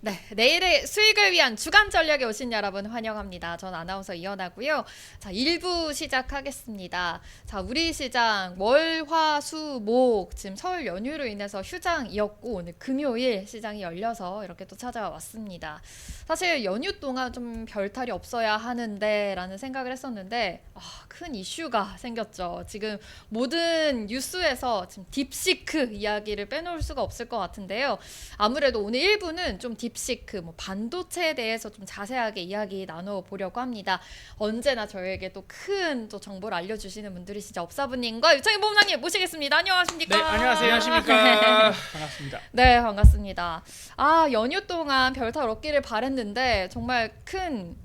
네, 내일의 수익을 위한 주간 전략에 오신 여러분 환영합니다. 전 아나운서 이현아고요. 자, 1부 시작하겠습니다. 자, 우리 시장 월, 화, 수, 목 지금 설 연휴로 인해서 휴장이었고 오늘 금요일 시장이 열려서 이렇게 또 찾아왔습니다. 사실 연휴 동안 좀 별탈이 없어야 하는데 라는 생각을 했었는데 큰 이슈가 생겼죠. 지금 모든 뉴스에서 지금 딥시크 이야기를 빼놓을 수가 없을 것 같은데요. 아무래도 오늘 1부는 좀 딥시크, 뭐 반도체에 대해서 좀 자세하게 이야기 나눠보려고 합니다. 언제나 저에게 또 큰 또 정보를 알려주시는 분들이시죠. 업사부님과 유창희 본부장님 모시겠습니다. 안녕하십니까? 네, 안녕하세요. 안녕하십니까? 반갑습니다. 네, 반갑습니다. 연휴 동안 별탈 없기를 바랬는데 정말 큰,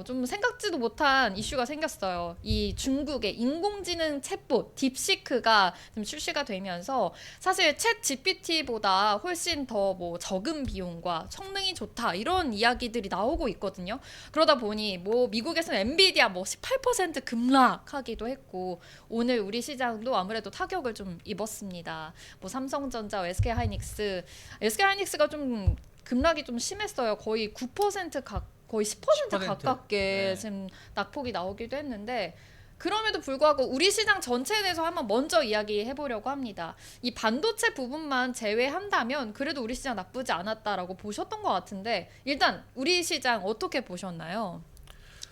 좀 생각지도 못한 이슈가 생겼어요. 이 중국의 인공지능 챗봇 딥시크가 지금 출시가 되면서 사실 챗 GPT보다 훨씬 더 뭐 적은 비용과 성능이 좋다 이런 이야기들이 나오고 있거든요. 그러다 보니 뭐 미국에서는 엔비디아 뭐 18% 급락하기도 했고 오늘 우리 시장도 아무래도 타격을 좀 입었습니다. 뭐 삼성전자, SK하이닉스가 좀 급락이 좀 심했어요. 거의 9% 거의 10% 가깝게 네. 지금 낙폭이 나오기도 했는데 그럼에도 불구하고 우리 시장 전체에 대해서 한번 먼저 이야기해 보려고 합니다. 이 반도체 부분만 제외한다면 그래도 우리 시장 나쁘지 않았다라고 보셨던 것 같은데 일단 우리 시장 어떻게 보셨나요?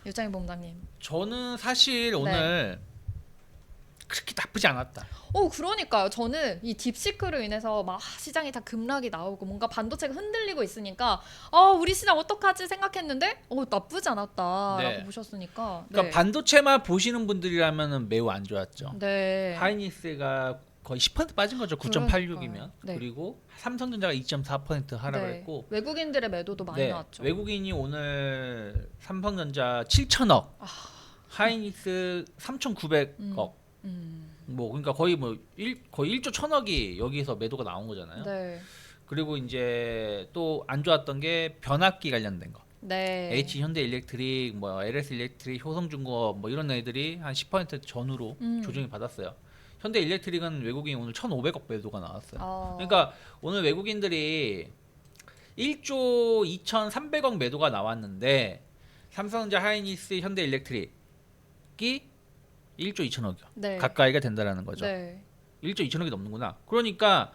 유장희 본부장님. 저는 사실 오늘 그렇게 나쁘지 않았다. 그러니까요. 저는 이 딥시크로 인해서 막 시장이 다 급락이 나오고 뭔가 반도체가 흔들리고 있으니까 우리 시장 어떡하지 생각했는데 나쁘지 않았다라고 네. 보셨으니까. 그러니까 네. 반도체만 보시는 분들이라면 매우 안 좋았죠. 네. 하이닉스가 거의 10% 빠진 거죠. 그러니까요. 9.86이면. 네. 그리고 삼성전자가 2.4% 하락을 네. 했고 외국인들의 매도도 많이 나왔죠. 외국인이 오늘 삼성전자 7천억, 하이닉스 3,900억. 뭐 그러니까 거의 거의 1조 1천억이 여기서 매도가 나온 거잖아요. 네. 그리고 이제 또 안 좋았던 게 변압기 관련된 거. 네. H 현대일렉트릭, 뭐 LS 일렉트릭, 효성중공업 뭐 이런 애들이 한 10% 전후로 조정이 받았어요. 현대일렉트릭은 외국인이 오늘 1,500억 매도가 나왔어요. 그러니까 오늘 외국인들이 1조 2,300억 매도가 나왔는데 삼성전자, 하이닉스, 현대일렉트릭이 1조 2천억이요. 네. 가까이가 된다라는 거죠. 네. 1조 2천억이 넘는구나. 그러니까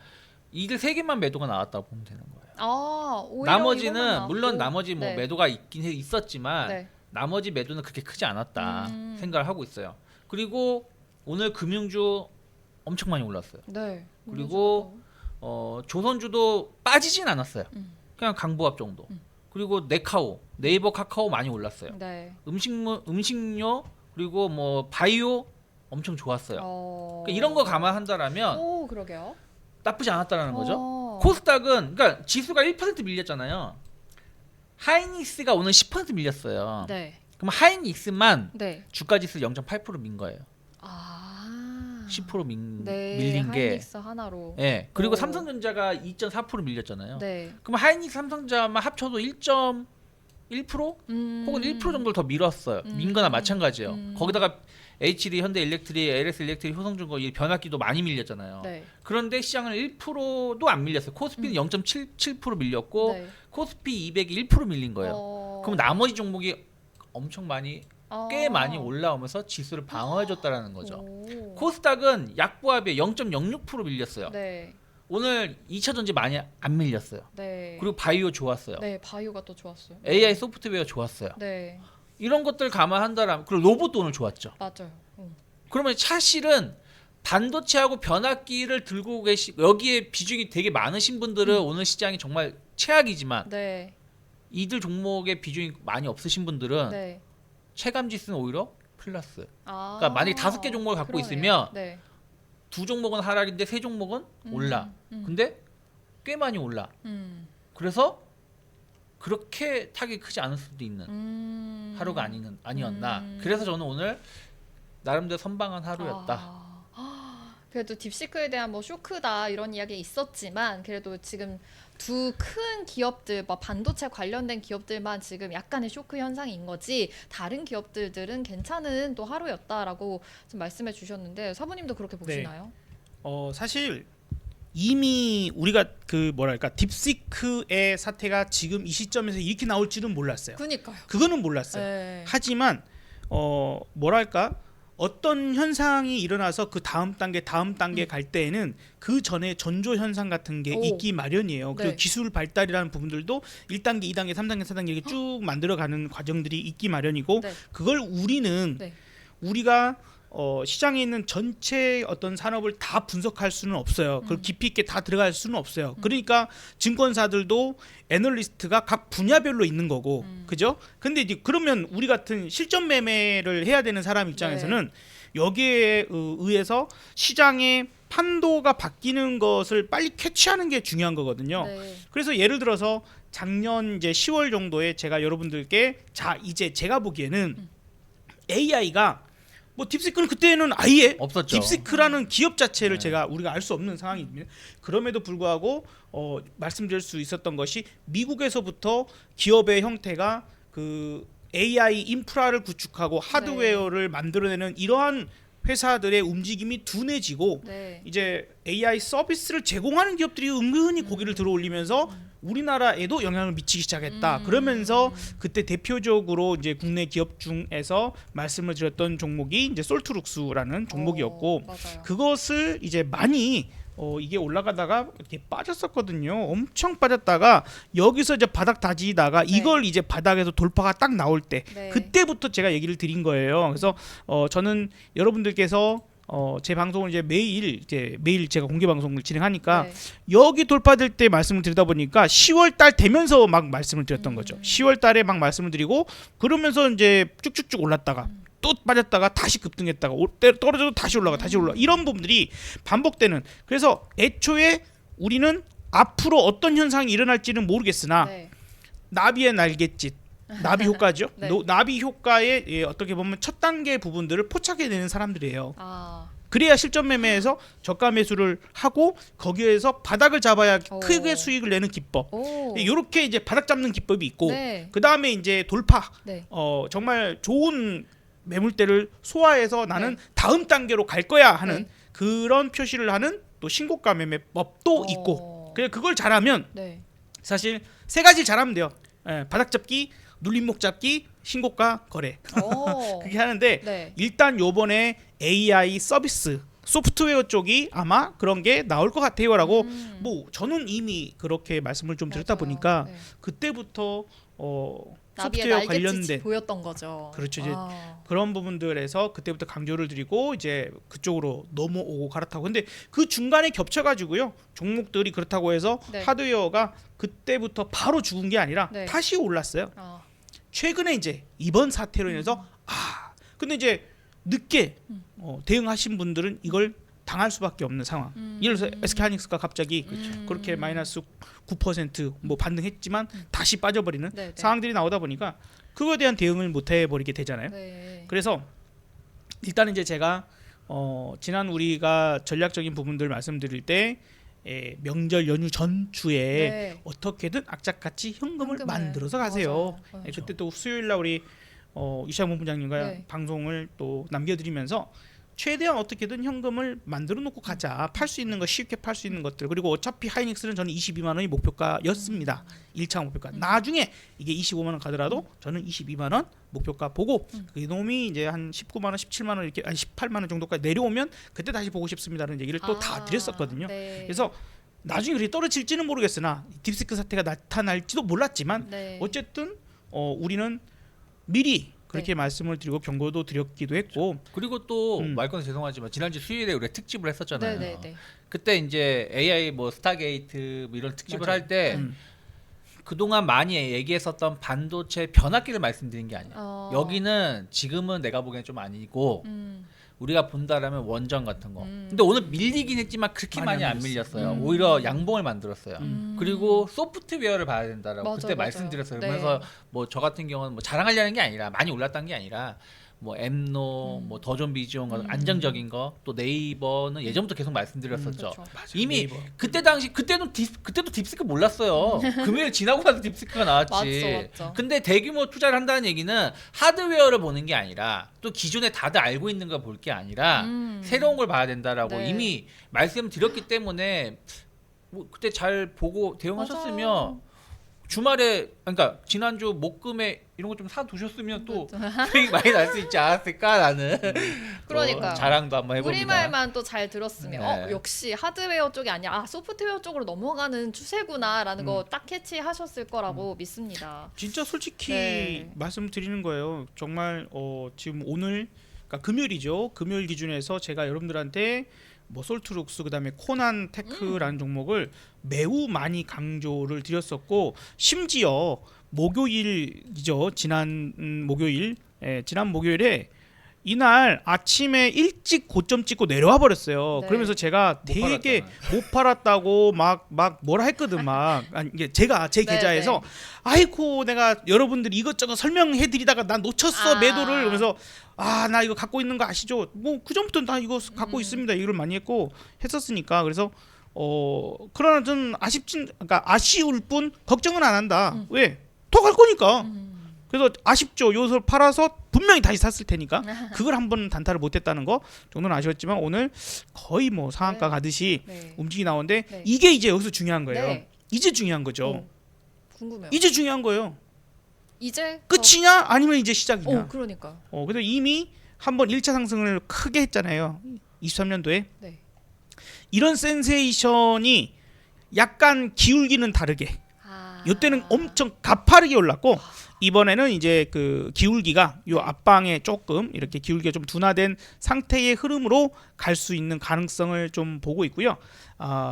이들 세 개만 매도가 나왔다고 보면 되는 거예요. 오히려 이것만 나머지는 나왔고. 물론 나머지 뭐 네. 매도가 있었지만 네. 나머지 매도는 그렇게 크지 않았다 생각을 하고 있어요. 그리고 오늘 금융주 엄청 많이 올랐어요. 네. 그리고 조선주도 빠지진 않았어요. 그냥 강보합 정도. 그리고 네카오, 네이버, 카카오 많이 올랐어요. 네. 음식료 그리고 뭐 바이오 엄청 좋았어요. 그러니까 이런 거 감안한다라면 그러게요. 나쁘지 않았다라는 거죠. 코스닥은 그러니까 지수가 1% 밀렸잖아요. 하이닉스가 오늘 10% 밀렸어요. 네. 그럼 하이닉스만 네. 주가 지수 0.8% 민 거예요. 10% 네. 밀린 게. 하이닉스 하나로. 예. 그리고 오. 삼성전자가 2.4% 밀렸잖아요. 네. 그럼 하이닉스, 삼성전자만 합쳐도 1.1% 혹은 1% 정도를 더 밀었어요. 민 거나 마찬가지예요. 거기다가 HD, 현대일렉트릭, LS 일렉트릭, 효성중공업 이 변압기도 많이 밀렸잖아요. 네. 그런데 시장은 1%도 안 밀렸어요. 코스피는 0.77% 밀렸고 네. 코스피 200이 1% 밀린 거예요. 그럼 나머지 종목이 엄청 많이 꽤 많이 올라오면서 지수를 방어해줬다라는 거죠. 코스닥은 약보합에 0.06% 밀렸어요. 네. 오늘 2차 전지 많이 안 밀렸어요. 네. 그리고 바이오 좋았어요. 네, 바이오가 또 좋았어요. AI 소프트웨어 좋았어요. 네. 이런 것들 감안한다라면 그리고 로봇도 오늘 좋았죠. 맞아요. 그러면 사실은 반도체하고 변압기를 들고 여기에 비중이 되게 많으신 분들은 오늘 시장이 정말 최악이지만 네. 이들 종목의 비중이 많이 없으신 분들은 네. 체감 지수는 오히려 플러스. 그러니까 만약에 5개 종목을 갖고 있으면 네. 2종목은 하락인데 3종목은 올라. 근데 꽤 많이 올라. 그래서 그렇게 타격이 크지 않을 수도 있는 하루가 아니었나. 그래서 저는 오늘 나름대로 선방한 하루였다. 그래도 딥시크에 대한 뭐 쇼크다 이런 이야기 있었지만 그래도 지금 두 큰 기업들, 뭐 반도체 관련된 기업들만 지금 약간의 쇼크 현상인 거지 다른 기업들은 괜찮은 또 하루였다라고 좀 말씀해 주셨는데 사부님도 그렇게 보시나요? 사실 이미 우리가 그 뭐랄까 딥시크의 사태가 지금 이 시점에서 이렇게 나올 줄은 몰랐어요. 그니까요. 그거는 몰랐어요. 네. 하지만 뭐랄까 어떤 현상이 일어나서 그 다음 단계 갈 때에는 그 전에 전조 현상 같은 게 오. 있기 마련이에요. 그리고 네. 기술 발달이라는 부분들도 1단계, 2단계, 3단계, 4단계 이렇게 쭉 만들어가는 과정들이 있기 마련이고 네. 그걸 우리는 네. 우리가 시장에 있는 전체 어떤 산업을 다 분석할 수는 없어요. 그걸 깊이 있게 다 들어갈 수는 없어요. 그러니까 증권사들도 애널리스트가 각 분야별로 있는 거고, 그죠? 근데 이제 그러면 우리 같은 실전 매매를 해야 되는 사람 입장에서는 여기에 의해서 시장의 판도가 바뀌는 것을 빨리 캐치하는 게 중요한 거거든요. 네. 그래서 예를 들어서 작년 이제 10월 정도에 제가 여러분들께 자 이제 제가 보기에는 AI가 뭐 딥시크는 그때는 아예 없었죠. 딥시크라는 기업 자체를 네. 우리가 알 수 없는 상황입니다. 그럼에도 불구하고 말씀드릴 수 있었던 것이 미국에서부터 기업의 형태가 그 AI 인프라를 구축하고 하드웨어를 만들어내는 이러한 회사들의 움직임이 둔해지고 네. 이제 AI 서비스를 제공하는 기업들이 은근히 고개를 들어올리면서 우리나라에도 영향을 미치기 시작했다. 그러면서 그때 대표적으로 이제 국내 기업 중에서 말씀을 드렸던 종목이 이제 솔트룩스라는 종목이었고 맞아요. 그것을 이제 많이 이게 올라가다가 이렇게 빠졌었거든요. 엄청 빠졌다가 여기서 이제 바닥 다지다가 네. 이걸 이제 바닥에서 돌파가 딱 나올 때 네. 그때부터 제가 얘기를 드린 거예요. 그래서 저는 여러분들께서 제 방송을 이제 매일 제가 공개 방송을 진행하니까 네. 여기 돌파될 때 말씀을 드리다 보니까 10월 달 되면서 막 말씀을 드렸던 거죠. 10월 달에 막 말씀을 드리고 그러면서 이제 쭉쭉쭉 올랐다가 또 빠졌다가 다시 급등했다가 떨어져도 다시 올라가 다시 올라가 이런 부분들이 반복되는. 그래서 애초에 우리는 앞으로 어떤 현상이 일어날지는 모르겠으나 네. 나비의 날갯짓 나비 효과죠. 네. 나비 효과의 어떻게 보면 첫 단계 부분들을 포착해내는 사람들이에요. 아. 그래야 실전 매매에서 저가 매수를 하고 거기에서 바닥을 잡아야 오. 크게 수익을 내는 기법. 오. 이렇게 이제 바닥 잡는 기법이 있고 네. 그 다음에 이제 돌파. 네. 정말 좋은 매물대를 소화해서 나는 네. 다음 단계로 갈 거야 하는 네. 그런 표시를 하는 또 신고가 매매법도 있고. 그래 그걸 잘하면 네. 사실 세 가지 잘하면 돼요. 바닥 잡기, 눌림목 잡기, 신고가 거래. 오. 그렇게 하는데 네. 일단 요번에 AI 서비스 소프트웨어 쪽이 아마 그런 게 나올 것 같아요라고 뭐 저는 이미 그렇게 말씀을 좀 드렸다 맞아요. 보니까 네. 그때부터 나비의 소프트웨어 날갯짓이 관련된 보였던 거죠. 그렇죠. 이제 아. 그런 부분들에서 그때부터 강조를 드리고 이제 그쪽으로 넘어오고 갈아타고 근데 그 중간에 겹쳐가지고요 종목들이 그렇다고 해서 네. 하드웨어가 그때부터 바로 죽은 게 아니라 네. 다시 올랐어요. 아. 최근에 이제 이번 사태로 인해서 근데 이제 늦게 대응하신 분들은 이걸 당할 수밖에 없는 상황. 예를 들어서 SK하이닉스가 갑자기 그렇게 마이너스 9%뭐 반등했지만 다시 빠져버리는 네, 네. 상황들이 나오다 보니까 그거에 대한 대응을 못 해버리게 되잖아요. 네. 그래서 일단 이제 제가 지난 우리가 전략적인 부분들 말씀드릴 때 명절 연휴 전주에 네. 어떻게든 악착같이 현금을 현금을. 만들어서 가세요. 맞아요. 그때 또 수요일날 우리 이시영 본부장님과 네. 방송을 또 남겨드리면서 최대한 어떻게든 현금을 만들어 놓고 가자. 팔 수 있는 거 쉽게 팔 수 있는 것들. 그리고 어차피 하이닉스는 저는 22만 원이 목표가였습니다. 1차 목표가. 나중에 이게 25만 원 가더라도 저는 22만 원 목표가 보고 그 놈이 이제 한 19만 원, 17만 원 이렇게 18만 원 정도까지 내려오면 그때 다시 보고 싶습니다라는 얘기를 또 다 드렸었거든요. 네. 그래서 나중에 그렇게 떨어질지는 모르겠으나 딥시크 사태가 나타날지도 몰랐지만 네. 어쨌든 우리는 미리 그렇게 네. 말씀을 드리고 경고도 드렸기도 했고 그리고 또 말건 죄송하지만 지난주 수요일에 우리가 특집을 했었잖아요. 네, 네, 네. 그때 이제 AI 뭐 스타게이트 뭐 이런 특집을 맞아요. 할 때 그동안 많이 얘기했었던 반도체 변압기를 말씀드린 게 아니야. 여기는 지금은 내가 보기엔 좀 아니고 우리가 본다라면 원전 같은 거. 근데 오늘 밀리긴 했지만 그렇게 많이 안 밀렸어요. 오히려 양봉을 만들었어요. 그리고 소프트웨어를 봐야 된다라고 맞아요, 그때 맞아요. 말씀드렸어요. 네. 그래서 뭐 저 같은 경우는 뭐 자랑하려는 게 아니라 많이 올랐다는 게 아니라 뭐 엠노, 뭐 더존 비전 같은 안정적인 거, 또 네이버는 예전부터 계속 말씀드렸었죠. 그렇죠. 맞아요. 이미 네이버. 그때 당시 그때도 딥시크 몰랐어요. 금요일 지나고 나서 딥시크가 나왔지. 맞죠. 근데 대규모 투자를 한다는 얘기는 하드웨어를 보는 게 아니라 또 기존에 다들 알고 있는 걸 볼 게 아니라 새로운 걸 봐야 된다라고 네. 이미 말씀드렸기 때문에 뭐 그때 잘 보고 대응하셨으면 맞아. 주말에 그러니까 지난주 목금에 이런 거 좀 사두셨으면 또 그렇죠. 수익 많이 날 수 있지 않았을까 라는 그러니까요. 자랑도 한번 해봅니다. 우리 말만 또 잘 들었으면 네. 역시 하드웨어 쪽이 아니라 소프트웨어 쪽으로 넘어가는 추세구나라는 거 딱 캐치하셨을 거라고 믿습니다. 진짜 솔직히 네. 말씀드리는 거예요. 정말 지금 오늘 그러니까 금요일이죠. 금요일 기준에서 제가 여러분들한테 뭐 솔트룩스 그다음에 코난 테크라는 종목을 매우 많이 강조를 드렸었고 심지어 목요일이죠. 지난 목요일에 이날 아침에 일찍 고점 찍고 내려와 버렸어요. 네. 그러면서 제가 못 되게 팔았잖아요. 못 팔았다고 막 뭐라 했거든 막 아니, 이게 제가 제 네, 계좌에서 네. 아이고 내가 여러분들 이것저것 설명해 드리다가 난 놓쳤어 아. 매도를 그러면서 나 이거 갖고 있는 거 아시죠? 뭐 그전부터 나 이거 갖고 있습니다. 이걸 많이 했고 했었으니까 그래서 그러나 좀 그러니까 아쉬울 뿐 걱정은 안 한다. 왜? 더 갈 거니까. 그래서 아쉽죠. 요소를 팔아서 분명히 다시 샀을 테니까 그걸 한번 단타를 못했다는 거 정도는 아쉬웠지만 오늘 거의 뭐 상한가 네. 가듯이 네. 움직이 나오는데 네. 이게 이제 여기서 중요한 거예요. 네. 이제 중요한 거죠. 궁금해요. 이제 중요한 거예요. 이제 끝이냐 아니면 이제 시작이냐. 그러니까. 그래서 이미 한번 1차 상승을 크게 했잖아요. 23년도에. 네. 이런 센세이션이 약간 기울기는 다르게. 이때는 엄청 가파르게 올랐고 이번에는 이제 그 기울기가 요 앞방에 조금 이렇게 기울기가 좀 둔화된 상태의 흐름으로 갈 수 있는 가능성을 좀 보고 있고요.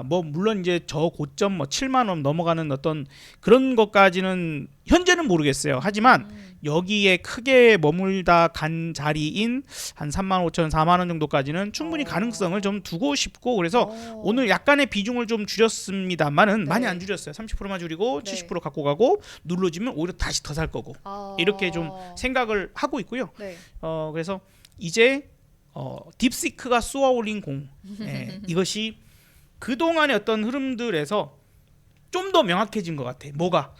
뭐 물론 이제 저 고점 뭐 7만 원 넘어가는 어떤 그런 것까지는 현재는 모르겠어요. 하지만 여기에 크게 머물다 간 자리인 한 3만 5천 4만 원 정도까지는 충분히 가능성을 좀 두고 싶고 그래서 오늘 약간의 비중을 좀 줄였습니다만은 네. 많이 안 줄였어요. 30%만 줄이고 네. 70% 갖고 가고 눌러지면 오히려 다시 더 살 거고 이렇게 좀 생각을 하고 있고요. 네. 그래서 이제 딥시크가 쏘아 올린 공 이것이 그동안의 어떤 흐름들에서 좀 더 명확해진 것 같아. 뭐가?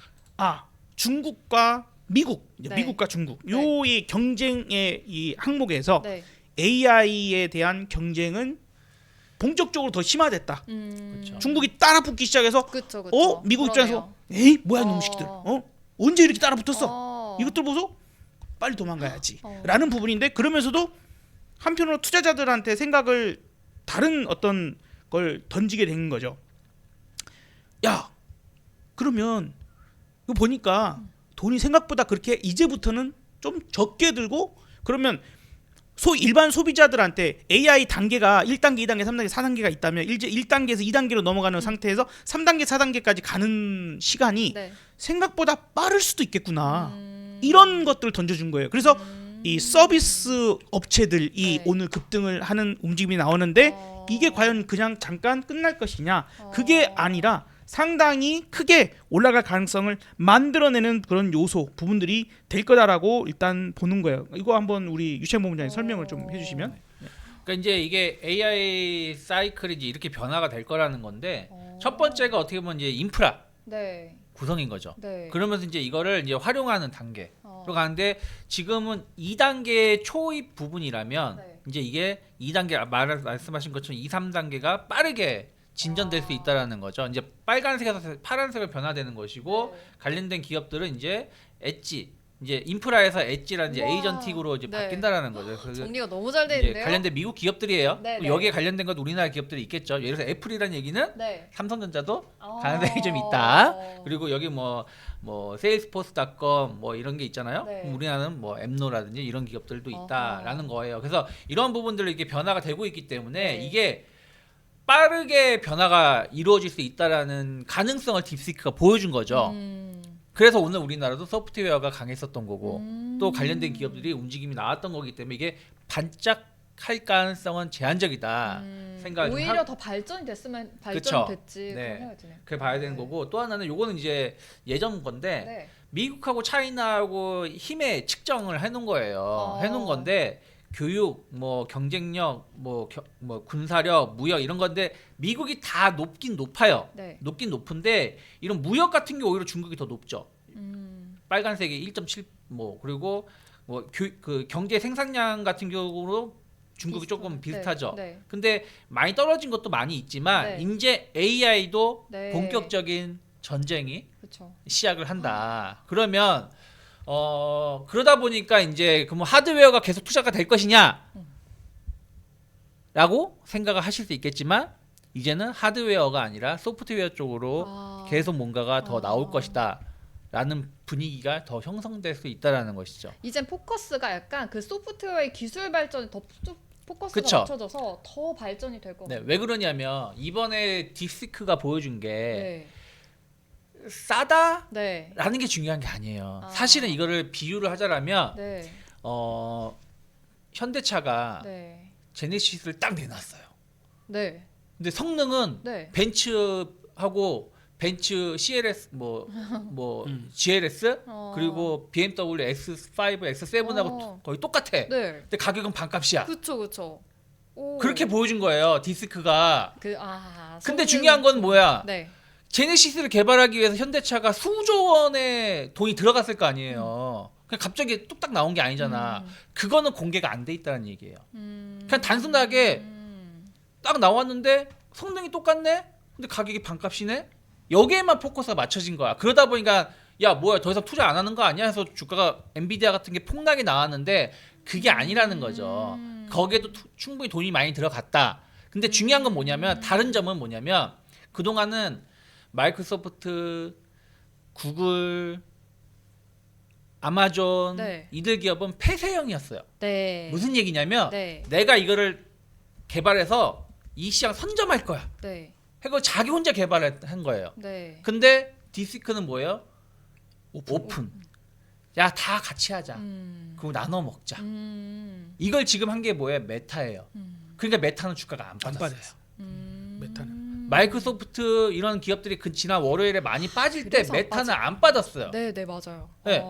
중국과 미국, 이제 네. 미국과 중국 네. 요이 경쟁의 이 항목에서 네. AI에 대한 경쟁은 본격적으로 더 심화됐다. 그렇죠. 중국이 따라붙기 시작해서 그쵸, 그쵸. 미국 입장에서 그러네요. 에이 뭐야 놈식들 언제 이렇게 따라붙었어? 이것들 보소 빨리 도망가야지 라는 부분인데 그러면서도 한편으로 투자자들한테 생각을 다른 어떤 걸 던지게 된 거죠. 야 그러면 이거 보니까 돈이 생각보다 그렇게 이제부터는 좀 적게 들고 그러면 일반 소비자들한테 AI 단계가 1단계, 2단계, 3단계, 4단계가 있다면 이제 1단계에서 2단계로 넘어가는 상태에서 3단계, 4단계까지 가는 시간이 네. 생각보다 빠를 수도 있겠구나. 이런 것들을 던져준 거예요. 그래서 이 서비스 업체들이 네. 오늘 급등을 하는 움직임이 나오는데 이게 과연 그냥 잠깐 끝날 것이냐? 그게 아니라 상당히 크게 올라갈 가능성을 만들어내는 그런 요소 부분들이 될 거다라고 일단 보는 거예요. 이거 한번 우리 유채 본부장님 설명을 좀 해주시면. 그러니까 이제 이게 AI 사이클이 이제 이렇게 변화가 될 거라는 건데 첫 번째가 어떻게 보면 이제 인프라 네. 구성인 거죠. 네. 그러면서 이제 이거를 이제 활용하는 단계로 어. 가는데 지금은 2단계 초입 부분이라면 네. 이제 이게 2단계 말씀하신 것처럼 2, 3단계가 빠르게 진전될 수 있다라는 거죠. 이제 빨간색에서 파란색으로 변화되는 것이고 네. 관련된 기업들은 이제 엣지 이제 인프라에서 엣지라는 이제 우와. 에이전틱으로 이제 네. 바뀐다라는 거죠. 그래서 정리가 너무 잘 돼 이제 있는데요. 관련된 미국 기업들이에요. 네, 네. 여기에 관련된 것도 우리나라 기업들이 있겠죠. 예를 들어서 애플이라는 얘기는 네. 삼성전자도 가능성이 좀 있다. 그리고 여기 뭐 세일스포스닷컴 뭐 이런 게 있잖아요. 네. 그럼 우리나라는 뭐 엠노라든지 이런 기업들도 어허. 있다라는 거예요. 그래서 이런 부분들이 이렇게 변화가 되고 있기 때문에 네. 이게 빠르게 변화가 이루어질 수 있다라는 가능성을 딥시크가 보여준 거죠. 그래서 오늘 우리나라도 소프트웨어가 강했었던 거고 또 관련된 기업들이 움직임이 나왔던 거기 때문에 이게 반짝할 가능성은 제한적이다 생각을 오히려 더 발전이 됐으면 발전됐지. 네. 그런 생각이 드네요. 그래 봐야 되는 네. 거고 또 하나는 요거는 이제 예전 건데 네. 미국하고 차이나하고 힘의 측정을 해놓은 거예요. 해놓은 건데 교육, 뭐 경쟁력, 뭐 군사력, 무역 이런 건데 미국이 다 높긴 높아요. 네. 높긴 높은데 이런 무역 같은 게 오히려 중국이 더 높죠. 빨간색이 1.7 뭐 그리고 그 경제 생산량 같은 경우로 중국이 조금 비슷하죠. 네. 네. 근데 많이 떨어진 것도 많이 있지만 네. 이제 AI도 네. 본격적인 전쟁이 그렇죠. 시작을 한다. 그러면 그러다 보니까 이제 그럼 하드웨어가 계속 투자가 될 것이냐? 라고 생각을 하실 수 있겠지만 이제는 하드웨어가 아니라 소프트웨어 쪽으로 계속 뭔가가 더 나올 것이다. 라는 분위기가 더 형성될 수 있다라는 것이죠. 이젠 포커스가 약간 그 소프트웨어의 기술 발전에 더 포커스가 그쵸. 맞춰져서 더 발전이 될 것 네, 같아요. 왜 그러냐면 이번에 딥시크가 보여준 게 네. 싸다라는 네. 게 중요한 게 아니에요. 아. 사실은 이거를 비유를 하자라면 네. 현대차가 네. 제네시스를 딱 내놨어요. 네. 근데 성능은 네. 벤츠하고 벤츠 CLS GLS 그리고 BMW X5, X7하고 거의 똑같아. 네. 근데 가격은 반값이야. 그쵸. 오. 그렇게 보여준 거예요. 디스크가. 성능. 근데 중요한 건 뭐야? 네. 제네시스를 개발하기 위해서 현대차가 수조 원의 돈이 들어갔을 거 아니에요. 그냥 갑자기 뚝딱 나온 게 아니잖아. 그거는 공개가 안 돼 있다는 얘기예요. 그냥 단순하게 딱 나왔는데 성능이 똑같네? 근데 가격이 반값이네? 여기에만 포커스가 맞춰진 거야. 그러다 보니까 야 뭐야 더 이상 투자 안 하는 거 아니야? 해서 주가가 엔비디아 같은 게 폭락이 나왔는데 그게 아니라는 거죠. 거기에도 충분히 돈이 많이 들어갔다. 근데 중요한 건 뭐냐면 다른 점은 뭐냐면 그동안은 마이크로소프트, 구글, 아마존 네. 이들 기업은 폐쇄형이었어요. 네. 무슨 얘기냐면 네. 내가 이거를 개발해서 이 시장 선점할 거야. 네. 해고 자기 혼자 개발한 거예요. 네. 근데 딥시크는 뭐예요? 오픈. 야, 다 같이 하자. 그리고 나눠 먹자. 이걸 지금 한 게 뭐예요? 메타예요. 그러니까 메타는 주가가 안 빠졌어요. 메타는. 마이크로소프트 이런 기업들이 그 지난 월요일에 많이 빠질 때 그래서 메타는 안 빠졌어요. 네, 네, 맞아요. 네.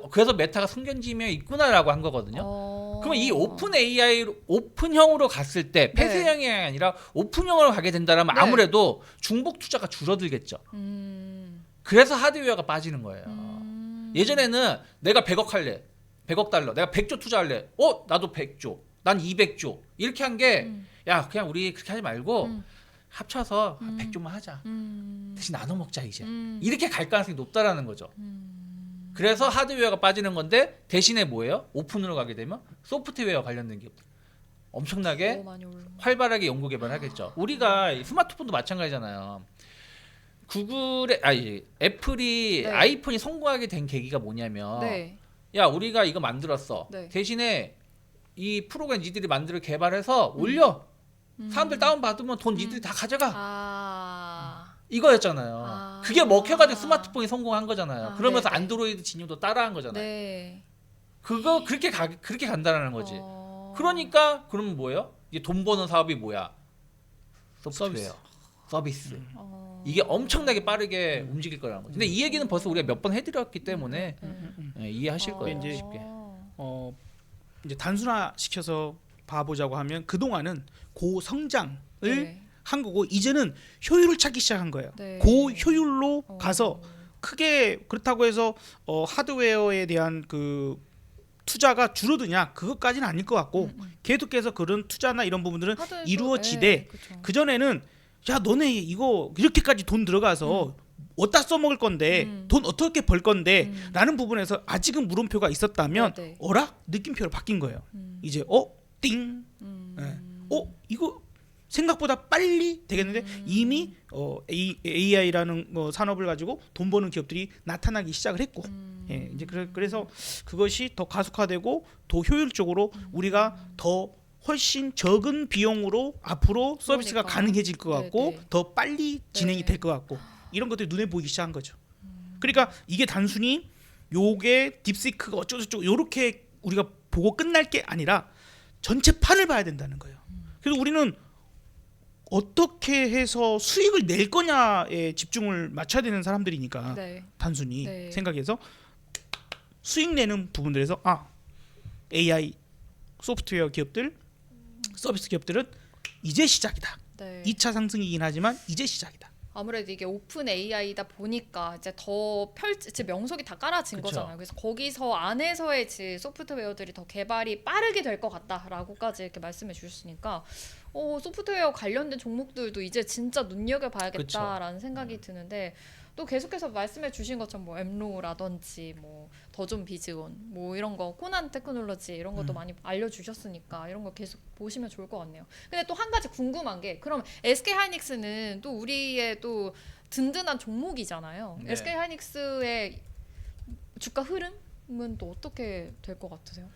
그래서 메타가 성견지명이 있구나라고 한 거거든요. 그러면 이 오픈 AI 오픈형으로 갔을 때 폐쇄형이 아니라 오픈형으로 가게 된다면 네. 아무래도 중복 투자가 줄어들겠죠. 그래서 하드웨어가 빠지는 거예요. 예전에는 내가 100억 할래. 100억 달러. 내가 100조 투자할래. 나도 100조. 난 200조. 이렇게 한 게 야, 그냥 우리 그렇게 하지 말고 합쳐서 한 100조만 하자. 대신 나눠 먹자 이제. 이렇게 갈 가능성이 높다라는 거죠. 그래서 하드웨어가 빠지는 건데 대신에 뭐예요? 오픈으로 가게 되면 소프트웨어 관련된 기업들 엄청나게 많이 올라. 활발하게 연구 개발하겠죠. 우리가 스마트폰도 마찬가지잖아요. 애플이 네. 아이폰이 성공하게 된 계기가 뭐냐면 네. 야 우리가 이거 만들었어. 네. 대신에 이 프로그램 니들이 만들어 개발해서 올려. 사람들 다운받으면 돈 니들이 다 가져가. 이거였잖아요. 그게 먹혀가지고 스마트폰이 성공한 거잖아요. 그러면서 네네. 안드로이드 진영도 따라한 거잖아요. 네. 그거 그렇게 간다라는 거지. 그러니까 그러면 뭐예요? 이제 돈 버는 사업이 뭐야? 소프트웨어, 서비스. 이게 엄청나게 빠르게 움직일 거라는 거죠. 근데 이 얘기는 벌써 우리가 몇 번 해드렸기 때문에 이해하실 거예요. 이제 쉽게. 이제 단순화 시켜서 봐보자고 하면 그 동안은 고성장을 네. 한 거고 이제는 효율을 찾기 시작한 거예요. 네. 고효율로 가서 크게 그렇다고 해서 하드웨어에 대한 그 투자가 줄어드냐 그것까지는 아닐 것 같고 계속해서 그런 투자나 이런 부분들은 이루어지되 그 전에는 야 너네 이거 이렇게까지 돈 들어가서 어디다 써먹을 건데 돈 어떻게 벌 건데 라는 부분에서 아직은 물음표가 있었다면 네네. 어라? 느낌표로 바뀐 거예요. 이제 띵 예. 이거 생각보다 빨리 되겠는데 이미 AI라는 산업을 가지고 돈 버는 기업들이 나타나기 시작을 했고 예, 이제 그래서 그것이 더 가속화되고 더 효율적으로 우리가 더 훨씬 적은 비용으로 앞으로 서비스가 그러니까. 가능해질 것 같고 네네. 더 빨리 진행이 네. 될 것 같고 이런 것들이 눈에 보이기 시작한 거죠. 그러니까 이게 단순히 요게 딥시크가 어쩌고저쩌고 요렇게 우리가 보고 끝날 게 아니라 전체 판을 봐야 된다는 거예요. 그래서 우리는 어떻게 해서 수익을 낼 거냐에 집중을 맞춰야 되는 사람들이니까 네. 단순히 네. 생각해서 수익 내는 부분들에서 AI 소프트웨어 기업들, 서비스 기업들은 이제 시작이다. 네. 2차 상승이긴 하지만 이제 시작이다. 아무래도 이게 오픈 AI다 보니까 이제 더 명석이 다 깔아진 그쵸. 거잖아요. 그래서 거기서 안에서의 소프트웨어들이 더 개발이 빠르게 될 것 같다라고까지 이렇게 말씀해 주셨으니까 소프트웨어 관련된 종목들도 이제 진짜 눈여겨봐야겠다라는 생각이 드는데 또 계속해서 말씀해 주신 것처럼 뭐 엠로라든지 뭐 더존 비즈온 뭐 이런 거 코난 테크놀로지 이런 것도 많이 알려주셨으니까 이런 거 계속 보시면 좋을 것 같네요. 근데 또 한 가지 궁금한 게 그럼 SK 하이닉스는 또 우리의 또 든든한 종목이잖아요. 네. SK 하이닉스의 주가 흐름은 또 어떻게 될 것 같으세요?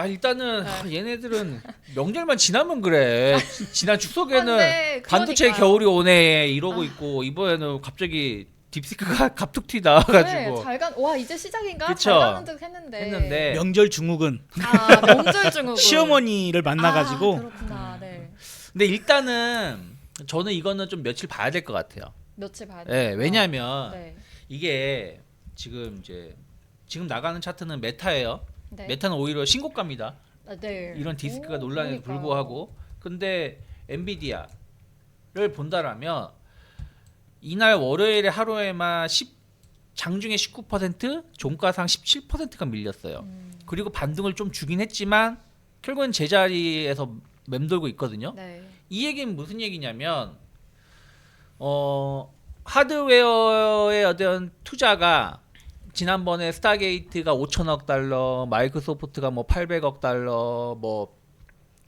일단은 네. 얘네들은 명절만 지나면 그래. 지난 추석에는 네, 반도체 그러니까요. 겨울이 오네 이러고 있고 이번에는 갑자기 딥시크가 갑툭튀 나와가지고 와 이제 시작인가? 그쵸. 잘 가는 듯 했는데. 명절 증후군 명절 증후군. 시어머니를 만나가지고 그렇구나. 네. 근데 일단은 저는 이거는 좀 며칠 봐야 될 것 같아요. 며칠 봐야 네, 돼요. 왜냐하면 네. 이게 지금 나가는 차트는 메타예요. 네. 메타는 오히려 신고가입니다. 네. 이런 디스크가 논란에도 그러니까요. 불구하고 근데 엔비디아를 본다라면 이날 월요일에 하루에만 장중에 19% 종가상 17%가 밀렸어요. 그리고 반등을 좀 주긴 했지만 결국은 제자리에서 맴돌고 있거든요. 네. 이 얘기는 무슨 얘기냐면 하드웨어의 어떤 투자가 지난번에 스타게이트가 5천억 달러, 마이크로소프트가 뭐 800억 달러, 뭐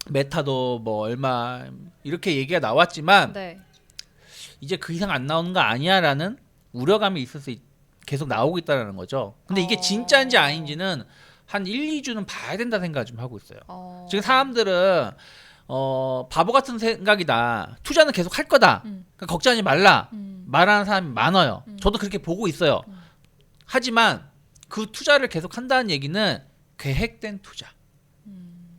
메타도 뭐 얼마 이렇게 얘기가 나왔지만 네. 이제 그 이상 안 나오는 거 아니야라는 우려감이 있어서 계속 나오고 있다는 거죠. 근데 이게 진짜인지 아닌지는 한 1, 2주는 봐야 된다 생각 좀 하고 있어요. 지금 사람들은 바보 같은 생각이다. 투자는 계속 할 거다. 그러니까 걱정하지 말라. 말하는 사람이 많아요. 저도 그렇게 보고 있어요. 하지만 그 투자를 계속 한다는 얘기는 계획된 투자.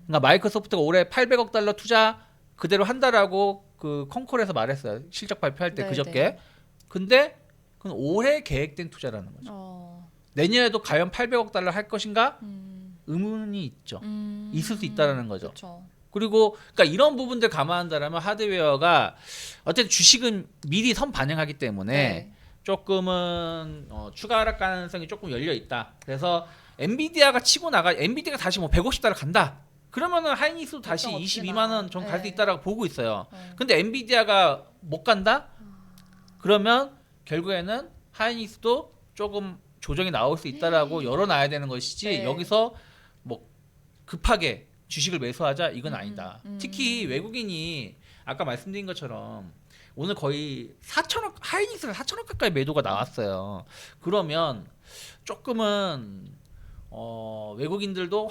그러니까 마이크로소프트가 올해 800억 달러 투자 그대로 한다라고 그 컨콜에서 말했어요. 실적 발표할 때 네, 그저께. 네. 근데 그건 올해 계획된 투자라는 거죠. 내년에도 과연 800억 달러 할 것인가? 의문이 있죠. 있을 수 있다라는 거죠. 그쵸. 그리고 그러니까 이런 부분들 감안한다라면 하드웨어가 어쨌든 주식은 미리 선 반영하기 때문에 네. 조금은 추가 하락 가능성이 조금 열려 있다. 그래서 엔비디아가 치고 나가 엔비디아가 다시 뭐 150달러 간다. 그러면은 하이닉스도 다시 걱정 22만 원 정도 갈 수 네. 있다라고 보고 있어요. 근데 엔비디아가 못 간다? 그러면 결국에는 하이닉스도 조금 조정이 나올 수 있다라고 열어놔야 되는 것이지 네. 여기서 뭐 급하게 주식을 매수하자 이건 아니다. 특히 외국인이 아까 말씀드린 것처럼 오늘 거의 4천억 하이닉스는 4천억 가까이 매도가 나왔어요. 그러면 조금은 외국인들도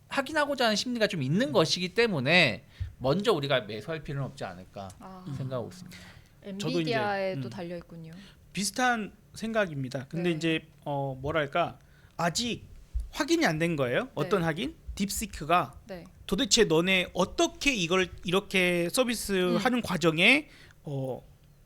확인하고자 하는 심리가 좀 있는 것이기 때문에 먼저 우리가 매수할 필요는 없지 않을까 생각하고 있습니다. 엔비디아에도 저도 달려 있군요. 비슷한 생각입니다. 근데 네. 이제 뭐랄까 아직 확인이 안 된 거예요. 어떤 확인? 딥시크가 네. 도대체 너네 어떻게 이걸 이렇게 서비스하는 과정에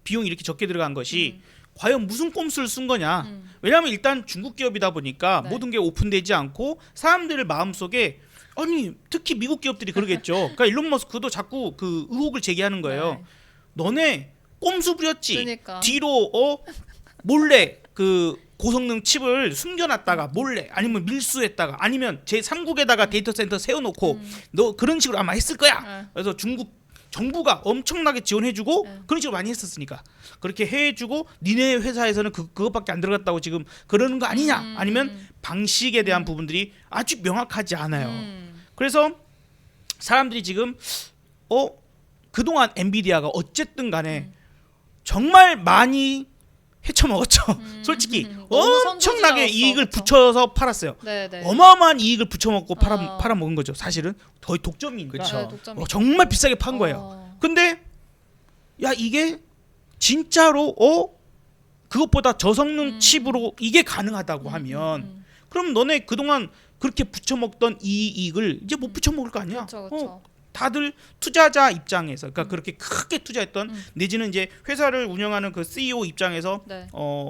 비용이 이렇게 적게 들어간 것이 과연 무슨 꼼수를 쓴 거냐? 왜냐하면 일단 중국 기업이다 보니까 네. 모든 게 오픈되지 않고 사람들의 마음속에 아니 특히 미국 기업들이 그러겠죠. 그러니까 일론 머스크도 자꾸 그 의혹을 제기하는 거예요. 네. 너네 꼼수 부렸지. 그러니까. 뒤로 몰래 그 고성능 칩을 숨겨놨다가 몰래 아니면 밀수했다가 아니면 제 3국에다가 데이터 센터 세워놓고 너 그런 식으로 아마 했을 거야. 그래서 중국 정부가 엄청나게 지원해주고 그런 식으로 많이 했었으니까 그렇게 해주고 니네 회사에서는 그것밖에 안 들어갔다고 지금 그러는 거 아니냐 아니면 방식에 대한 부분들이 아주 명확하지 않아요. 그래서 사람들이 지금 그동안 엔비디아가 어쨌든 간에 정말 많이 헤쳐먹었죠. 솔직히 너무 엄청나게 선두주자였어, 이익을 그쵸? 붙여서 팔았어요. 네. 어마어마한 이익을 붙여먹고 팔아먹은 거죠. 사실은 거의 독점이니까 그쵸. 네, 독점이 정말 비싸게 판 거예요. 근데 야 이게 진짜로 그것보다 저성능 칩으로 이게 가능하다고 하면 그럼 너네 그동안 그렇게 붙여먹던 이 이익을 이제 못 붙여먹을 거 아니야. 그렇죠. 다들 투자자 입장에서 그러니까 그렇게 크게 투자했던 내지는 이제 회사를 운영하는 그 CEO 입장에서 네.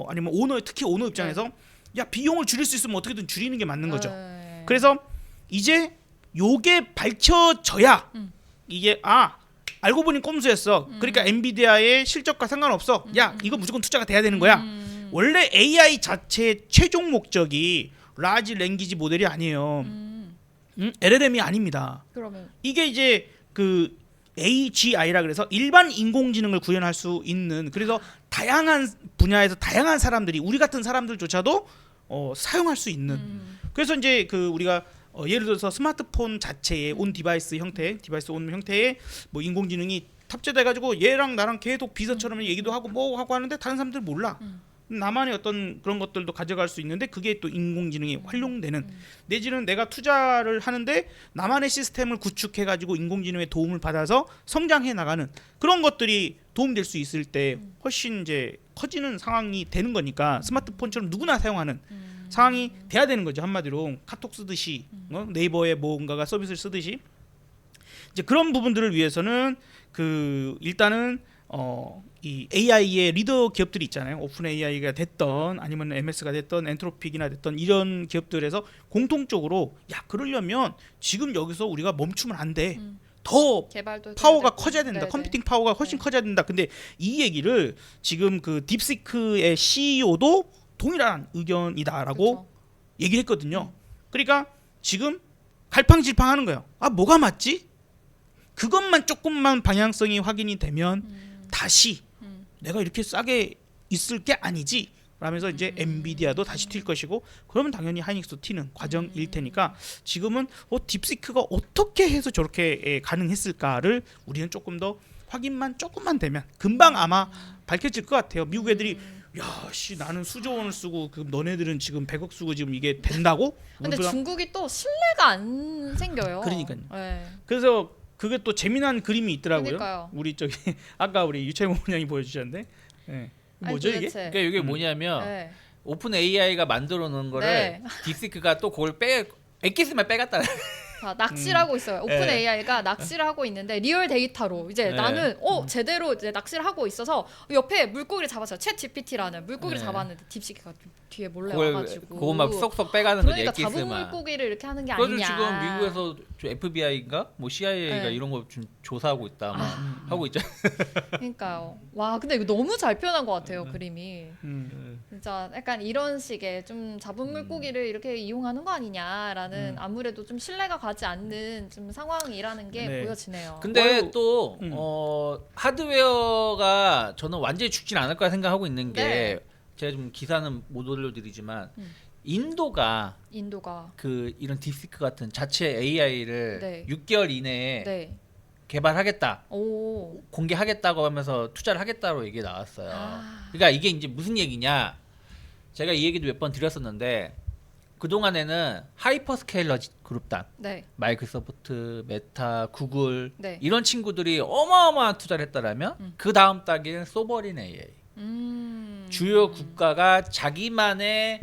아니면 오너 특히 오너 입장에서 야 비용을 줄일 수 있으면 어떻게든 줄이는 게 맞는 거죠. 네. 그래서 이제 요게 밝혀져야 이게 알고 보니 꼼수였어. 그러니까 엔비디아의 실적과 상관없어. 야 이거 무조건 투자가 돼야 되는 거야. 원래 AI 자체의 최종 목적이 라지 랭귀지 모델이 아니에요. LLM이 아닙니다. 그러면 이게 이제 그 AGI라 그래서 일반 인공지능을 구현할 수 있는 그래서 다양한 분야에서 다양한 사람들이 우리 같은 사람들조차도 사용할 수 있는 그래서 이제 그 우리가 예를 들어서 스마트폰 자체의 온 디바이스 형태, 디바이스 온 형태의 뭐 인공지능이 탑재돼 가지고 얘랑 나랑 계속 비서처럼 얘기도 하고 뭐 하고 하는데 다른 사람들 몰라. 나만의 어떤 그런 것들도 가져갈 수 있는데 그게 또 인공지능이 활용되는 내지는 내가 투자를 하는데 나만의 시스템을 구축해 가지고 인공지능의 도움을 받아서 성장해 나가는 그런 것들이 도움될 수 있을 때 훨씬 이제 커지는 상황이 되는 거니까 스마트폰처럼 누구나 사용하는 상황이 돼야 되는 거죠. 한마디로 카톡 쓰듯이 네이버에 뭔가가 서비스를 쓰듯이 이제 그런 부분들을 위해서는 그 일단은 이 AI의 리더 기업들이 있잖아요. 오픈 AI가 됐던 아니면 MS가 됐던 엔트로픽이나 됐던 이런 기업들에서 공통적으로 야 그러려면 지금 여기서 우리가 멈추면 안 돼. 더 개발도 파워가 되고. 커져야 된다. 네네. 컴퓨팅 파워가 훨씬 커져야 된다. 근데 이 얘기를 지금 그 딥시크의 CEO도 동일한 의견이다라고 그쵸. 얘기를 했거든요. 그러니까 지금 갈팡질팡하는 거예요. 뭐가 맞지? 그것만 조금만 방향성이 확인이 되면 다시 내가 이렇게 싸게 있을 게 아니지. 라면서 이제 엔비디아도 다시 튈 것이고 그러면 당연히 하이닉스도 튀는 과정일 테니까 지금은 딥시크가 어떻게 해서 저렇게 가능했을까를 우리는 조금 더 확인만 조금만 되면 금방 아마 밝혀질 것 같아요. 미국 애들이 야씨 나는 수조 원을 쓰고 그 너네들은 지금 100억 쓰고 지금 이게 된다고? 근데 우리보다- 중국이 또 신뢰가 안 생겨요. 그러니까요. 네. 그래서 그게 또 재미난 그림이 있더라고요. 그러니까요. 우리 저기 아까 우리 유채모 원장이 보여주셨는데 뭐죠 아니, 이게? 도대체. 그러니까 이게 뭐냐면 네. 오픈 AI가 만들어 놓은 거를 네. 딥시크가 또 그걸 엑기스만 빼갔다. 낚시를 하고 있어요. 오픈 네. AI가 낚시를 하고 있는데 리얼 데이터로 이제 네. 나는 제대로 이제 낚시를 하고 있어서 옆에 물고기를 잡았어요. 챗 GPT라는 물고기를 네. 잡았는데 딥시크가 뒤에 몰래 그걸 와가지고 그거 막 쏙쏙 빼가는 거지 그러니까 잡은 엑기스만. 물고기를 이렇게 하는 게 그래서 아니냐. 지금 미국에서 FBI인가 뭐 CIA가 네. 이런 거 좀 조사하고 있다 막 하고 있잖아. 그러니까요. 와 근데 이거 너무 잘 표현한 것 같아요 그림이. 음. 진짜 약간 이런 식의 좀 잡은 물고기를 이렇게 이용하는 거 아니냐라는 아무래도 좀 신뢰가 가지 않는 좀 상황이라는 게 네. 보여지네요. 근데 또 음. 하드웨어가 저는 완전히 죽진 않을 거라 생각하고 있는 게 네. 제가 좀 기사는 못 올려드리지만 음. 인도가 인도가 그 이런 딥시크 같은 자체 AI를 네. 6개월 이내에 네. 개발하겠다, 오. 공개하겠다고 하면서 투자를 하겠다고 얘기 나왔어요. 아. 그러니까 이게 이제 무슨 얘기냐? 제가 이 얘기도 몇 번 드렸었는데 그 동안에는 하이퍼스케일러 그룹단, 네. 마이크로소프트, 메타, 구글 네. 이런 친구들이 어마어마한 투자를 했다라면 그 다음 단계는 소버린 AI. 주요 국가가 자기만의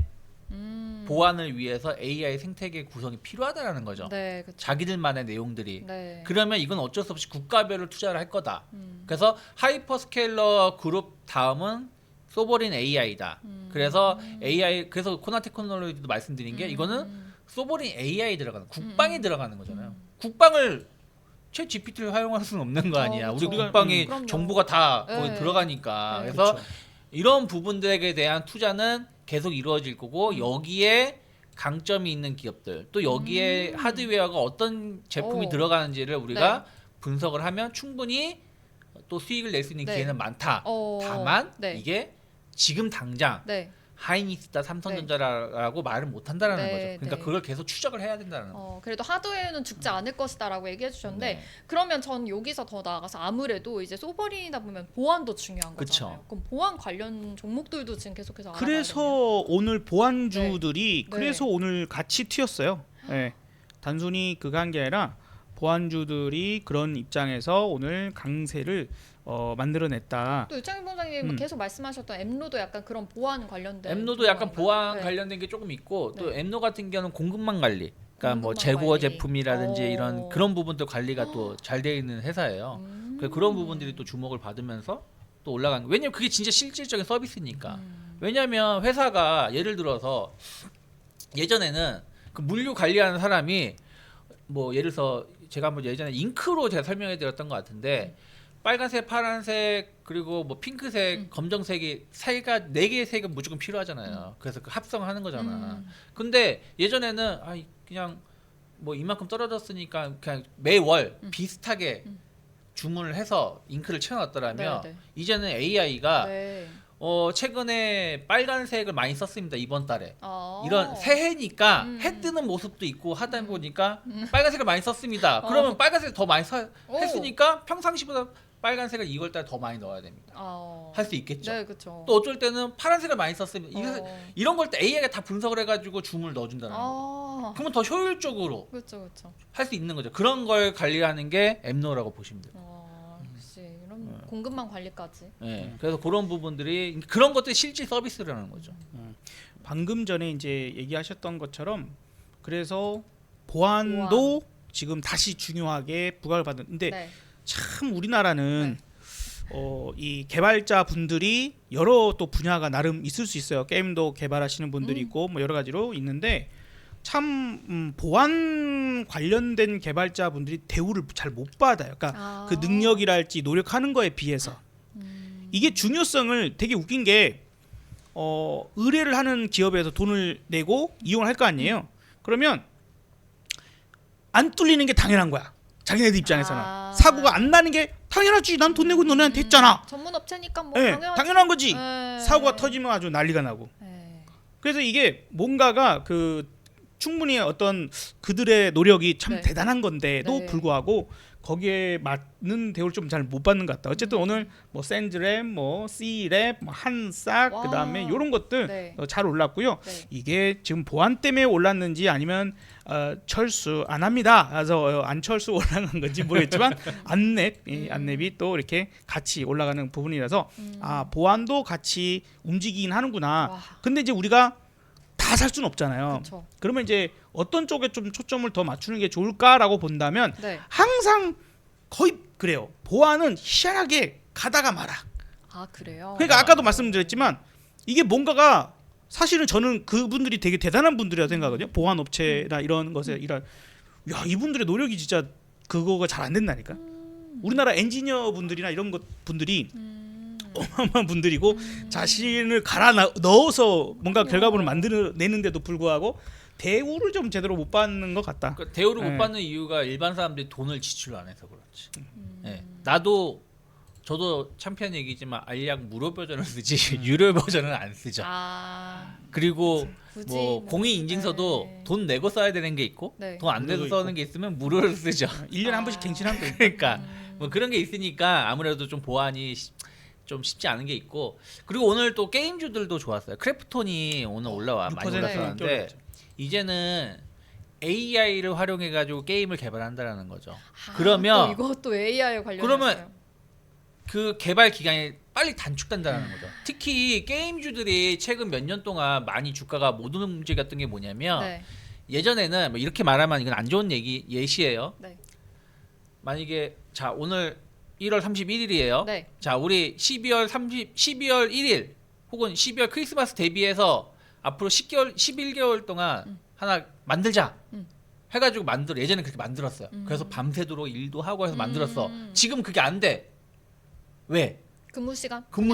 보안을 위해서 AI 생태계 구성이 필요하다라는 거죠. 네, 그쵸. 자기들만의 내용들이. 네. 그러면 이건 어쩔 수 없이 국가별로 투자를 할 거다. 그래서 하이퍼스케일러 그룹 다음은 소버린 AI다. 그래서 AI 그래서 코나 테크놀로지도 말씀드린 게 이거는 소버린 AI 들어가는 국방이 들어가는 거잖아요. 국방을 챗 GPT를 활용할 수는 없는 거 아니야. 우리 그쵸. 국방이 그럼요. 정보가 다 거기 네. 들어가니까. 네. 그래서 그렇죠. 이런 부분들에 대한 투자는 계속 이루어질 거고 여기에 강점이 있는 기업들 또 여기에 하드웨어가 어떤 제품이 오. 들어가는지를 우리가 분석을 하면 충분히 또 수익을 낼 수 있는 네. 기회는 많다. 어. 다만 네. 이게 지금 당장 네. 하이닉스다 삼성전자라고 말을 못 한다라는 네, 거죠. 그러니까 네. 그걸 계속 추적을 해야 된다는 거. 그래도 하드웨어는 죽지 않을 것이다라고 얘기해 주셨는데 네. 그러면 전 여기서 더 나아가서 아무래도 이제 소버린이다 보면 보안도 중요한 그쵸. 거잖아요. 그럼 보안 관련 종목들도 지금 계속해서 알아봐야 그래서 오늘 보안주들이 네. 그래서 오늘 같이 튀었어요. 네. 단순히 그거 한 게 아니라 보안주들이 그런 입장에서 오늘 강세를 만들어냈다. 또 유창희 본장님 계속 말씀하셨던 엠로도 약간 그런 보안 관련된 엠노도 약간 종목인가요? 보안 네. 관련된 게 조금 있고 또 네. 엠노 같은 경우는 공급망 관리. 그러니까 뭐 공급망 재고 관리. 제품이라든지 이런 어. 그런 부분들 관리가 또 잘 되어 있는 회사예요. 그런 부분들이 또 주목을 받으면서 또 올라간. 왜냐면 그게 진짜 실질적인 서비스니까. 왜냐면 회사가 예를 들어서 예전에는 그 물류 관리하는 사람이 뭐 예를 들어서 제가 한번 예전에 잉크로 제가 설명해 드렸던 것 같은데 빨간색, 파란색 그리고 뭐 핑크색, 검정색이 색가 4개의 색은 무조건 필요하잖아요. 그래서 그 합성하는 거잖아. 근데 예전에는 그냥 뭐 이만큼 떨어졌으니까 그냥 매월 비슷하게 주문을 해서 잉크를 채워놨더라면 네, 네. 이제는 AI가 네. 최근에 빨간색을 많이 썼습니다. 이번 달에. 어. 이런 새해니까 해 뜨는 모습도 있고 하다 보니까 빨간색을 많이 썼습니다. 그러면 빨간색 더 많이 오. 했으니까 평상시보다 빨간색을 2월 달에 더 많이 넣어야 됩니다. 할 수 있겠죠. 네, 그렇죠. 또 어쩔 때는 파란색을 많이 썼으면 어. 이런 걸 때 AI가 다 분석을 해가지고 주문을 넣어준다는 거. 그러면 더 효율적으로 그렇죠, 그렇죠. 할 수 있는 거죠. 그런 걸 관리하는 게 앱노라고 보시면 돼요. 역시 이런 공급망 관리까지. 네. 그래서 그런 부분들이 그런 것들이 실질 서비스라는 거죠. 방금 전에 이제 얘기하셨던 것처럼 그래서 보안도 지금 다시 중요하게 부각을 받는데 네. 참 우리나라는 이 개발자 분들이 여러 또 분야가 나름 있을 수 있어요. 게임도 개발하시는 분들이 있고 뭐 여러 가지로 있는데 참 보안 관련된 개발자 분들이 대우를 잘 못 받아요. 그러니까 그 능력이랄지 노력하는 거에 비해서 이게 중요성을 되게 웃긴 게 의뢰를 하는 기업에서 돈을 내고 이용을 할 거 아니에요. 그러면 안 뚫리는 게 당연한 거야. 자기네들 입장에서는 사고가 안 나는 게 당연하지. 난 돈 내고 너네한테 했잖아. 전문 업체니까 뭐 네, 당연하지. 당연한 거지. 네. 사고가 터지면 아주 난리가 나고. 네. 그래서 이게 뭔가가 그 충분히 어떤 그들의 노력이 참 네. 대단한 건데도 네. 불구하고 거기에 맞는 대우를 좀 잘 못 받는 것 같다. 어쨌든 오늘 뭐 샌드랩, 뭐 C랩, 뭐 한싹 와. 그다음에 이런 것들 네. 잘 올랐고요. 네. 이게 지금 보안 때문에 올랐는지 아니면 철수 안 합니다. 그래서 안철수 올라간 건지 모르겠지만 안랩, 이 안랩이 또 이렇게 같이 올라가는 부분이라서 보안도 같이 움직이긴 하는구나. 와. 근데 이제 우리가 다 살 수는 없잖아요. 그쵸. 그러면 이제 어떤 쪽에 좀 초점을 더 맞추는 게 좋을까라고 본다면 네. 항상 거의 그래요. 보안은 희한하게 가다가 말아. 그래요. 그러니까 아까도 말씀드렸지만 이게 뭔가가 사실은 저는 그분들이 되게 대단한 분들이라고 생각하거든요. 보안 업체나 이런 것에 일할 이분들의 노력이 진짜 그거가 잘 안 된다니까. 우리나라 엔지니어 분들이나 이런 것 분들이 어마어마한 분들이고 자신을 갈아 넣어서 뭔가 결과물을 만들어내는데도 불구하고 대우를 좀 제대로 못 받는 것 같다. 그러니까 대우를 네. 못 받는 이유가 일반 사람들이 돈을 지출 안 해서 그렇지. 네. 저도 창피한 얘기지만 알약 무료 버전을 쓰지 유료 버전은 안 쓰죠. 그리고 굳이 뭐 공인 인증서도 네. 돈 내고 써야 되는 게 있고 네. 돈 안 내서 무료도 쓰는 게 있으면 무료로 쓰죠. 1년에 한 번씩 갱신하면 되니까. 그러니까 뭐 그런 게 있으니까 아무래도 좀 보안이 좀 쉽지 않은 게 있고 그리고 오늘 또 게임주들도 좋았어요. 크래프톤이 오늘 많이 6% 올랐었는데 올랐죠. 이제는 AI를 활용해 가지고 게임을 개발한다라는 거죠. 그러면 또 이것도 AI에 관련해서요. 그러면 그 개발 기간이 빨리 단축된다는 거죠. 특히 게임주들이 최근 몇 년 동안 많이 주가가 못 움직였던 게 뭐냐면 네. 예전에는 뭐 이렇게 말하면 이건 안 좋은 예시예요. 네. 만약에 자 오늘 1월 31일이에요. 네. 자 우리 12월 1일 혹은 12월 크리스마스 대비해서 앞으로 11개월 동안 하나 만들자 해가지고 예전에 그렇게 만들었어요. 그래서 밤새도록 일도 하고 해서 만들었어. 지금 그게 안 돼. 왜? 근무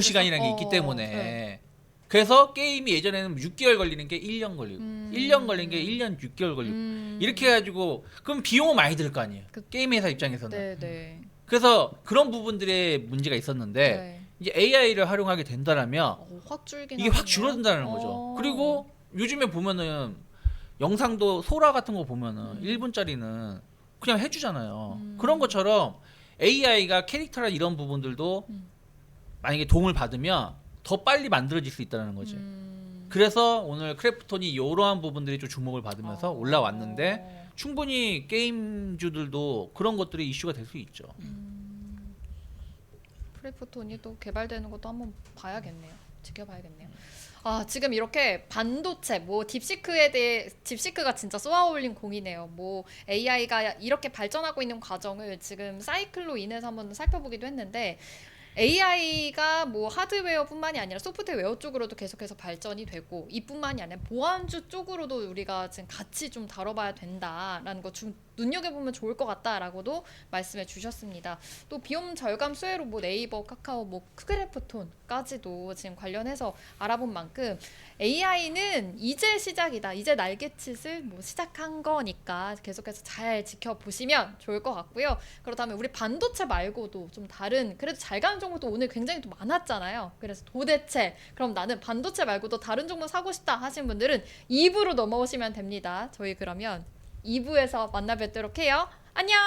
시간이라는 게 있기 때문에. 네. 그래서 게임이 예전에는 6개월 걸리는 게 1년 걸리고 1년 걸린 게 1년 6개월 걸리고 이렇게 해가지고 그럼 비용은 많이 들 거 아니에요. 게임 회사 입장에서는. 네. 그래서 그런 부분들의 문제가 있었는데 네. 이제 AI를 활용하게 된다라면 확 줄긴 이게 확 하겠네요. 줄어든다는 거죠. 그리고 요즘에 보면은 영상도 소라 같은 거 보면은 1분짜리는 그냥 해주잖아요. 그런 것처럼 AI가 캐릭터나 이런 부분들도 만약에 도움을 받으면 더 빨리 만들어질 수 있다는 거지. 그래서 오늘 크래프톤이 이러한 부분들이 좀 주목을 받으면서 올라왔는데 충분히 게임주들도 그런 것들이 이슈가 될 수 있죠. 크래프톤이 또 개발되는 것도 한번 봐야겠네요. 지켜봐야겠네요. 지금 이렇게 반도체, 뭐 딥시크에 대해, 딥시크가 진짜 쏘아올린 공이네요. 뭐 AI가 이렇게 발전하고 있는 과정을 지금 사이클로 인해서 한번 살펴보기도 했는데, AI가 뭐 하드웨어뿐만이 아니라 소프트웨어 쪽으로도 계속해서 발전이 되고, 이뿐만이 아니라 보안주 쪽으로도 우리가 지금 같이 좀 다뤄봐야 된다라는 거 좀 눈여겨보면 좋을 것 같다라고도 말씀해 주셨습니다. 또 비용 절감 수혜로 뭐 네이버, 카카오, 뭐 크래프톤까지도 지금 관련해서 알아본 만큼 AI는 이제 시작이다. 이제 날갯짓을 뭐 시작한 거니까 계속해서 잘 지켜보시면 좋을 것 같고요. 그렇다면 우리 반도체 말고도 좀 다른, 그래도 잘 가는 종목도 오늘 굉장히 또 많았잖아요. 그래서 도대체 그럼 나는 반도체 말고도 다른 종목 사고 싶다 하신 분들은 2부로 넘어오시면 됩니다. 저희 그러면 2부에서 만나 뵙도록 해요. 안녕!